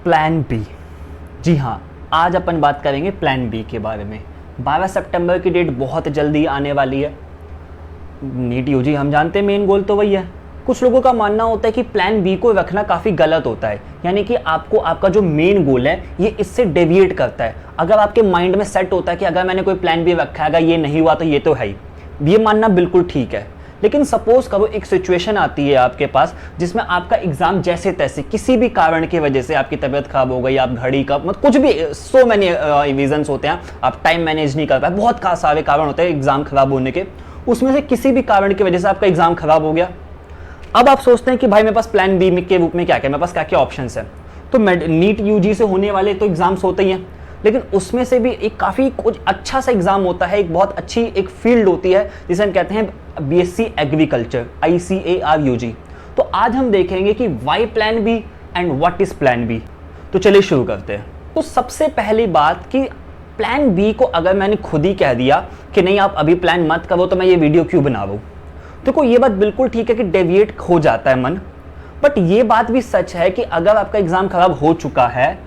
Plan B. जी हाँ, आज अपन बात करेंगे प्लान बी के बारे में। 12 सितंबर की डेट बहुत जल्दी आने वाली है। नीट यूजी हम जानते हैं मेन गोल तो वही है। कुछ लोगों का मानना होता है कि प्लान बी को रखना काफ़ी गलत होता है, यानी कि आपको आपका जो मेन गोल है ये इससे डेविएट करता है। अगर आपके माइंड में सेट होता है कि अगर मैंने कोई प्लान बी रखा है, अगर ये नहीं हुआ तो ये तो है ही, ये मानना बिल्कुल ठीक है। लेकिन सपोज करो एक सिचुएशन आती है आपके पास जिसमें आपका एग्जाम जैसे तैसे किसी भी कारण की वजह से आपकी तबीयत खराब हो गई, आप घड़ी का मतलब कुछ भी, सो मैनी रीजंस होते हैं, आप टाइम मैनेज नहीं कर पाए, बहुत सारे कारण होते हैं एग्जाम खराब होने के। उसमें से किसी भी कारण की वजह से आपका एग्जाम खराब हो गया। अब आप सोचते हैं कि भाई मेरे पास प्लान बी के रूप में क्या क्या, मेरे पास क्या क्या ऑप्शंस है। तो नीट यूजी से होने वाले तो एग्जाम्स होते ही हैं, लेकिन उसमें से भी एक काफ़ी कुछ अच्छा सा एग्जाम होता है, एक बहुत अच्छी एक फील्ड होती है जिसे हम कहते हैं बीएससी एग्रीकल्चर, ICAR-UG। तो आज हम देखेंगे कि why plan B and what is plan B. तो चलिए शुरू करते हैं। तो सबसे पहली बात कि प्लान बी को अगर मैंने खुद ही कह दिया कि नहीं आप अभी प्लान मत करो, तो मैं ये वीडियो क्यों बना रहा हूँ। देखो ये बात बिल्कुल ठीक है कि डेविएट हो जाता है मन, बट ये बात भी सच है कि अगर आपका एग्जाम खराब हो चुका है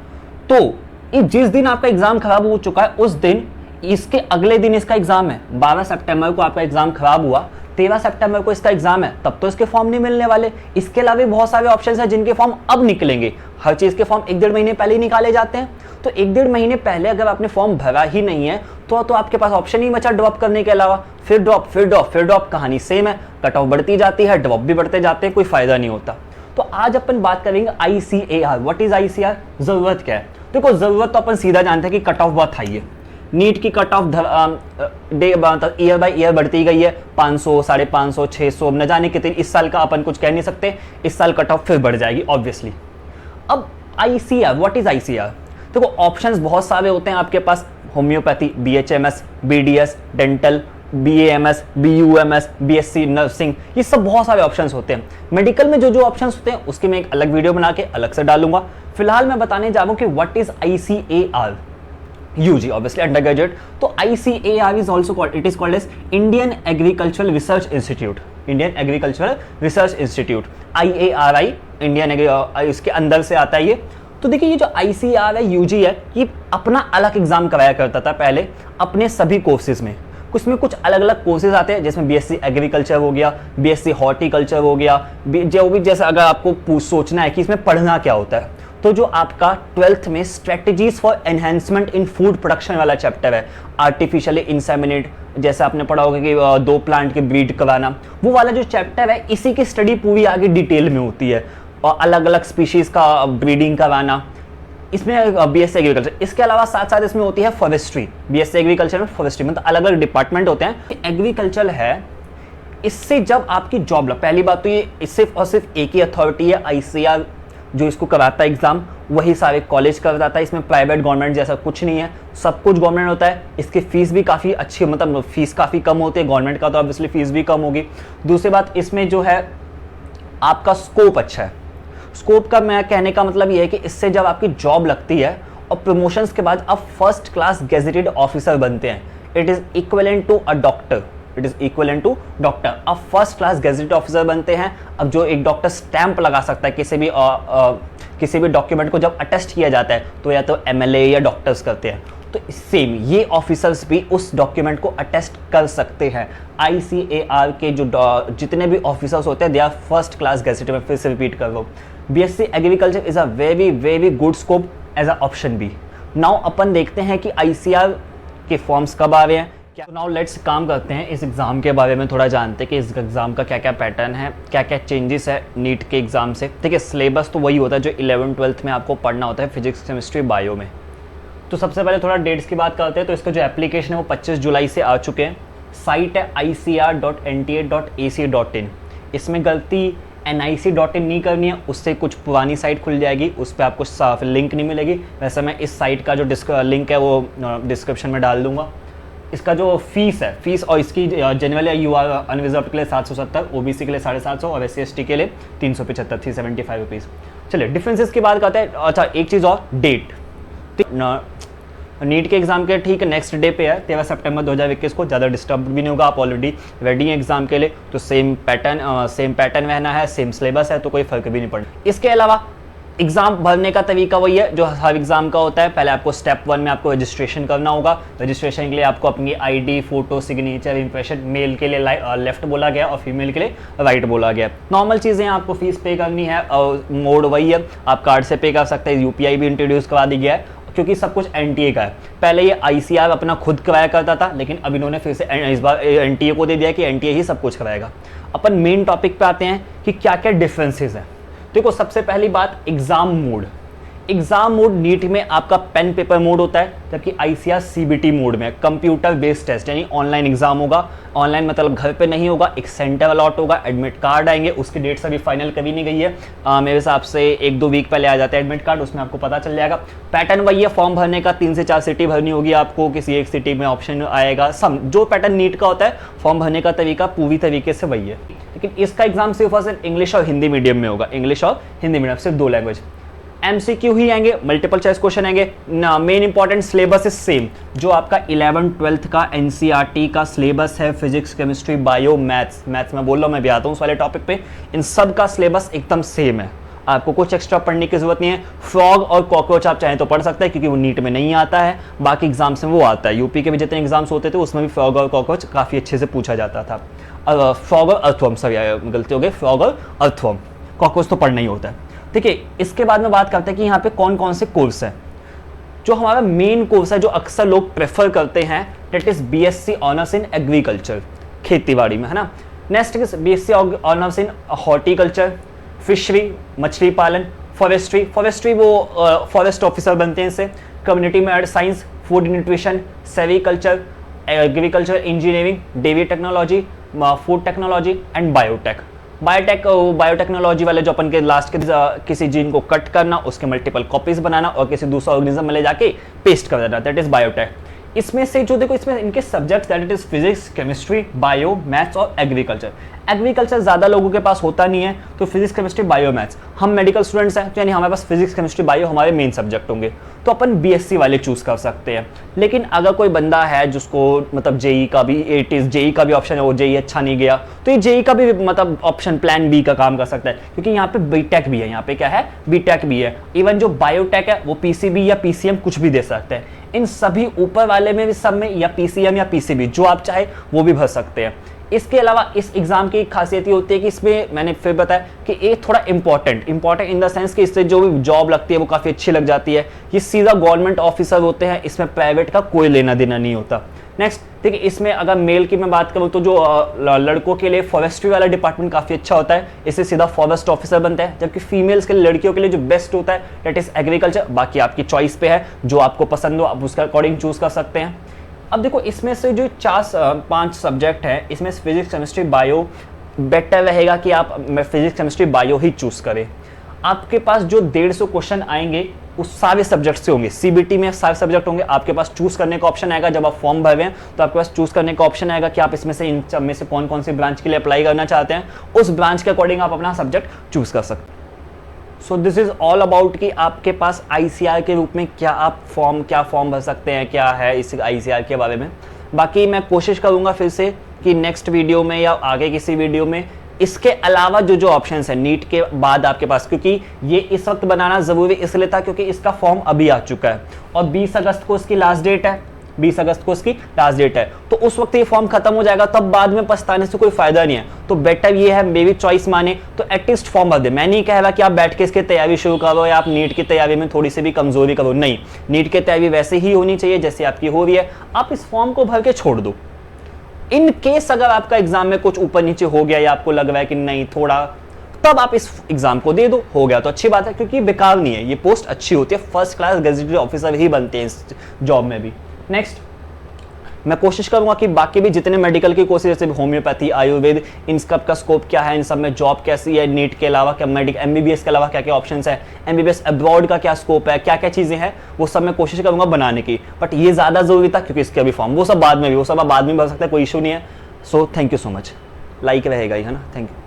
तो जिस दिन आपका एग्जाम खराब हो चुका है उस दिन, इसके अगले दिन इसका एग्जाम है। 12 सितंबर को आपका एग्जाम खराब हुआ, 13 सितंबर को इसका एग्जाम है, तब तो इसके फॉर्म नहीं मिलने वाले। इसके अलावा भी बहुत सारे ऑप्शंस हैं जिनके फॉर्म अब निकलेंगे। हर चीज के फॉर्म 1-1.5 महीने पहले ही निकाले जाते हैं। तो 1-1.5 महीने पहले अगर आपने फॉर्म भरा ही नहीं है तो आपके पास ऑप्शन ही बचा ड्रॉप करने के अलावा। फिर ड्रॉप, फिर ड्रॉप, फिर ड्रॉप, कहानी सेम है। कट ऑफ बढ़ती जाती है, ड्रॉप भी बढ़ते जाते हैं, कोई फायदा नहीं होता। तो आज अपन बात करेंगे ICAR। What is ICAR? जरूरत क्या है? देखो जरूरत तो अपन सीधा जानते हैं कि कट ऑफ बहुत हाई है। नीट की cut off year by year बढ़ती गई है, 500, 550, 600, न जाने कितने। इस साल का अपन कुछ कह नहीं सकते, इस साल कट ऑफ फिर बढ़ जाएगी ऑब्वियसली। अब ICAR, व्हाट इज ICAR? देखो ऑप्शंस बहुत सारे होते हैं आपके पास। Homeopathy, BHMS, BDS, dental, BAMS, BUMS, BSc nursing, ये सब बहुत सारे ऑप्शंस होते हैं। मेडिकल में जो जो ऑप्शंस होते हैं उसके मैं एक अलग वीडियो बना के अलग से डालूंगा। फिलहाल मैं बताने जा रहा हूं कि what is ICAR-UG, obviously undergraduate. तो ICAR is also called, it is called as Indian agricultural research institute. Indian agricultural research institute, IARI, Indian, इसके अंदर से आता है ये। तो देखिए ये जो ICAR है, UG है, ये अपना अलग एग्जाम कराया करता था पहले अपने सभी कोर्सेज में। उसमें कुछ अलग अलग कोर्सेज आते हैं, जिसमें BSc एग्रीकल्चर हो गया, BSc हॉर्टिकल्चर हो गया, जो भी, जैसे अगर आपको सोचना है कि इसमें पढ़ना क्या होता है, तो जो आपका 12th में strategies for enhancement in food production वाला चैप्टर है, आर्टिफिशियली इंसेमिनेट, जैसे आपने पढ़ा होगा कि 2 प्लांट के ब्रीड कराना, वो वाला जो चैप्टर है इसी की स्टडी पूरी आगे डिटेल में होती है। और अलग अलग स्पीशीज का ब्रीडिंग कराना, इसमें BSc एग्रीकल्चर। इसके अलावा साथ साथ इसमें होती है फॉरेस्ट्री। BSc एग्रीकल्चर में फॉरेस्ट्री, मतलब अलग अलग डिपार्टमेंट होते हैं। एग्रीकल्चर है, इससे जब आपकी जॉब लग, पहली बात तो ये सिर्फ और सिर्फ एक ही अथॉरिटी है ICAR जो इसको कराता है एग्जाम, वही सारे कॉलेज कराता है। इसमें प्राइवेट गवर्नमेंट जैसा कुछ नहीं है, सब कुछ गवर्नमेंट होता है। इसकी फीस भी काफ़ी अच्छी, मतलब फीस काफ़ी कम होती है, गवर्नमेंट का तो ऑब्वियसली फीस भी कम होगी। दूसरी बात, इसमें जो है आपका स्कोप अच्छा है। स्कोप का मैं कहने का मतलब ये है कि इससे जब आपकी जॉब लगती है और प्रमोशंस के बाद आप फर्स्ट क्लास गेजेटेड ऑफिसर बनते हैं, it is equivalent to a doctor, it is equivalent to doctor. आप फर्स्ट क्लास गेजेटेड ऑफिसर बनते हैं। अब जो एक डॉक्टर स्टैंप लगा सकता है किसी भी डॉक्यूमेंट को जब अटेस्ट किया जाता है, तो या तो MLA या डॉक्टर्स करते हैं, तो सेम ये ऑफिसर्स भी उस डॉक्यूमेंट को अटेस्ट कर सकते हैं। ICAR के जो जितने भी ऑफिसर्स होते हैं, they are first class gazetted. में फिर से रिपीट कर रहा हूँ, BSc agriculture is a very very good scope as a option B. Now अपन देखते हैं कि ICAR के फॉर्म्स कब आ रहे हैं। नाउ लेट्स काम करते हैं, इस एग्जाम के बारे में थोड़ा जानते हैं कि इस एग्जाम का क्या क्या पैटर्न है, क्या क्या चेंजेस है नीट के एग्जाम से। देखिए सिलेबस तो वही होता है जो 11th-12th में आपको पढ़ना होता है, फिजिक्स, केमिस्ट्री, बायो में। तो सबसे पहले थोड़ा डेट्स की बात करते हैं। तो इसका जो एप्लीकेशन है वो 25 जुलाई से आ चुके हैं। साइट है ICAR.NTA.AC.in। इसमें गलती NIC.in नहीं करनी है, उससे कुछ पुरानी साइट खुल जाएगी, उस पर आपको साफ लिंक नहीं मिलेगी। वैसे मैं इस साइट का जो लिंक है वो डिस्क्रिप्शन में डाल दूंगा। इसका जो फीस है, फीस और इसकी जनरल UR अनरिजर्व्ड के लिए 770, OBC के लिए 750 और SC/ST के लिए 375, 375 रुपीज़। चलिए डिफरेंसेस की बात करते हैं। अच्छा एक चीज़ और, डेट नीट के एग्जाम के ठीक नेक्स्ट डे पे है, 13 सितंबर 2021 को। ज़्यादा डिस्टर्ब भी नहीं होगा, आप ऑलरेडी रेडी हैं एग्जाम के लिए, तो सेम पैटर्न रहना है, सेम सिलेबस है, तो कोई फर्क भी नहीं पड़ना। इसके अलावा एग्जाम भरने का तरीका वही है जो हर एग्जाम का होता है। पहले आपको स्टेप 1 में आपको रजिस्ट्रेशन करना होगा। रजिस्ट्रेशन के लिए आपको अपनी ID, photo, signature, impression, male के लिए लेफ्ट बोला गया और फीमेल के लिए राइट बोला गया। नॉर्मल चीज़ें आपको फीस पे करनी है और मोड वही है, आप कार्ड से पे कर सकते हैं। यूपीआई भी इंट्रोड्यूस करा दी गया है क्योंकि सब कुछ एनटीए का है। पहले ये आईसीआर अपना खुद कराया करता था, लेकिन अब इन्होंने फिर से इस बार एनटीए को दे दिया कि एनटीए ही सब कुछ कराएगा। अपन मेन टॉपिक पे आते हैं कि क्या क्या डिफरेंसेस हैं। देखो सबसे पहली बात, exam mode. Exam mode NEET में आपका पेन पेपर मोड होता है, जबकि आईसीआर सीबीटी मोड में कंप्यूटर बेस्ड टेस्ट यानी ऑनलाइन एग्जाम होगा। ऑनलाइन मतलब घर पे नहीं होगा, एक सेंटर अलॉट होगा, एडमिट कार्ड आएंगे। उसकी डेट्स अभी फाइनल कभी नहीं गई है, मेरे हिसाब से 1-2 वीक पहले आ जाता है एडमिट कार्ड, उसमें आपको पता चल जाएगा। पैटर्न वही है, फॉर्म भरने का 3 से 4 सिटी भरनी होगी आपको, किसी एक सिटी में ऑप्शन आएगा। सब जो पैटर्न नीट का होता है, फॉर्म भरने का तरीका पूरी तरीके से वही है। लेकिन इसका एग्जाम सिर्फ और सिर्फ इंग्लिश और हिंदी मीडियम में होगा। इंग्लिश और हिंदी मीडियम, सिर्फ 2 लैंग्वेज। एमसीक्यू ही आएंगे, मल्टीपल चॉइस क्वेश्चन आएंगे ना। Main important syllabus is same जो आपका 11th-12th का एनसीईआरटी का सिलेबस है, फिजिक्स, केमिस्ट्री, बायो, मैथ्स में बोल रहा हूँ, मैं भी आता हूँ उस वाले टॉपिक पे। इन सब का सिलेबस एकदम सेम है, आपको कुछ एक्स्ट्रा पढ़ने की जरूरत नहीं है। फ्रॉग और कॉकरोच आप चाहें तो पढ़ सकते हैं क्योंकि वो नीट में नहीं आता है, बाकी एग्जाम्स में वो आता है। यूपी के भी जितने एग्जाम्स होते थे उसमें भी फ्रॉग और कॉकरोच काफ़ी अच्छे से पूछा जाता था। फ्रॉग और अर्थवर्म, सॉरी गलती हो गई, फ्रॉग और अर्थवर्म, कॉकरोच तो पढ़ना ही होता है। देखिए इसके बाद में बात करते हैं कि यहाँ पे कौन कौन से कोर्स हैं। जो हमारा मेन कोर्स है जो अक्सर लोग प्रेफर करते हैं, that is BSc honours in agriculture, खेतीबाड़ी में, है ना। Next is BSc honours in horticulture, fishery, मछली पालन, फॉरेस्ट्री वो फॉरेस्ट ऑफिसर बनते हैं इससे, कम्युनिटी में science, food nutrition, sericulture, agriculture engineering, dairy technology, food technology and biotechnology वाले जो अपन के लास्ट के किसी जीन को कट करना, उसके मल्टीपल कॉपीज बनाना और किसी दूसरा ऑर्गेनिज्म में ले जाके पेस्ट कर देना, दैट इज बायोटेक। इसमें से जो देखो इसमें इनके subjects that it is physics, chemistry, bio, maths और एग्रीकल्चर। एग्रीकल्चर ज़्यादा लोगों के पास होता नहीं है, तो फिजिक्स, केमिस्ट्री, बायो, मैथ्स। हम मेडिकल स्टूडेंट्स हैं तो यानी हमारे पास फिजिक्स, केमिस्ट्री, बायो हमारे मेन सब्जेक्ट होंगे, तो अपन बीएससी वाले चूज कर सकते हैं। लेकिन अगर कोई बंदा है जिसको मतलब जेई का भी जेई का भी ऑप्शन है, वो जेई अच्छा नहीं गया, तो ये जेई का भी मतलब ऑप्शन प्लान बी का काम कर सकता है, क्योंकि यहाँ पे बीटेक भी है, यहाँ पे क्या है, बीटेक भी है। इवन जो बायोटेक है वो पीसीबी या पीसीएम कुछ भी दे सकते हैं। इन सभी ऊपर वाले में भी सब में या पीसीएम या पीसीबी जो आप चाहे वो भी भर सकते हैं। इसके अलावा इस एग्जाम की एक खासियत ये होती है कि इसमें मैंने फिर बताया कि ये थोड़ा इंपॉर्टेंट इन द सेंस कि इससे जो भी जॉब लगती है वो काफ़ी अच्छी लग जाती है। ये सीधा गवर्नमेंट ऑफिसर होते हैं, इसमें प्राइवेट का कोई लेना देना नहीं होता। नेक्स्ट देखिए, इसमें अगर मेल की मैं बात करूँ तो जो लड़कों के लिए फॉरेस्ट्री वाला डिपार्टमेंट काफ़ी अच्छा होता है, इससे सीधा फॉरेस्ट ऑफिसर बनते हैं। जबकि फीमेल्स के लिए, लड़कियों के लिए जो बेस्ट होता है दैट इज एग्रीकल्चर। बाकी आपकी चॉइस पे है, जो आपको पसंद हो आप उसका अकॉर्डिंग चूज कर सकते हैं। अब देखो इसमें से जो 4-5 सब्जेक्ट हैं, इसमें फिजिक्स, केमिस्ट्री, बायो बेटर रहेगा कि आप फिजिक्स, केमिस्ट्री, बायो ही चूज करें। आपके पास जो 150 क्वेश्चन आएंगे उस सारे सब्जेक्ट से होंगे, सीबीटी में सारे सब्जेक्ट होंगे। आपके पास चूज करने का ऑप्शन आएगा, जब आप फॉर्म भर रहे हैं तो आपके पास चूज करने का ऑप्शन आएगा कि आप इसमें से इन सब में से कौन कौन सी ब्रांच के लिए अप्लाई करना चाहते हैं। उस ब्रांच के अकॉर्डिंग आप अपना सब्जेक्ट चूज कर सकते हैं। So this is all about कि आपके पास आईसीआर के रूप में क्या फॉर्म भर सकते हैं, क्या है इस आईसीआर के बारे में। बाकी मैं कोशिश करूंगा फिर से कि नेक्स्ट वीडियो में या आगे किसी वीडियो में इसके अलावा जो ऑप्शंस है नीट के बाद आपके पास, क्योंकि ये इस वक्त बनाना जरूरी इसलिए था क्योंकि इसका फॉर्म अभी आ चुका है और 20 अगस्त को इसकी लास्ट डेट है। 20 अगस्त को इसकी लास्ट डेट है, तो उस वक्त ये फॉर्म खत्म हो जाएगा, तब बाद में पछताने से कोई फायदा नहीं है। तो बेटर ये है, मेरी चॉइस माने तो एटलीस्ट फॉर्म भर दे। मैं नहीं कह रहा कि आप बैठ के इसकी तैयारी शुरू करो या आप नीट की तैयारी में थोड़ी सी भी कमजोरी करो, नहीं। नीट की तैयारी वैसे ही होनी चाहिए जैसे आपकी हो रही है। आप इस फॉर्म को भर के छोड़ दो। इन केस अगर आपका एग्जाम में कुछ ऊपर नीचे हो गया या आपको लग रहा है कि नहीं थोड़ा, तब आप इस एग्जाम को दे दो, हो गया तो अच्छी बात है, क्योंकि बेकार नहीं है, ये पोस्ट अच्छी होती है, फर्स्ट क्लास गेजेटेड ऑफिसर ही बनते हैं इस जॉब में भी। नेक्स्ट मैं कोशिश करूंगा कि बाकी भी जितने मेडिकल के कोर्सेज जैसे होम्योपैथी, आयुर्वेद, इन सब का स्कोप क्या है, इन सब में जॉब कैसी है, नीट के अलावा क्या एमबीबीएस के अलावा क्या क्या ऑप्शंस है, एमबीबीएस अब्रॉड का क्या स्कोप है, क्या क्या चीजें हैं, वो सब मैं कोशिश करूंगा बनाने की। बट ये ज्यादा जरूरी था क्योंकि इसके अभी फॉर्म, वो सब बाद में भर सकता है, कोई इशू नहीं है। So thank you so much, like रहेगा ही, है ना। Thank you.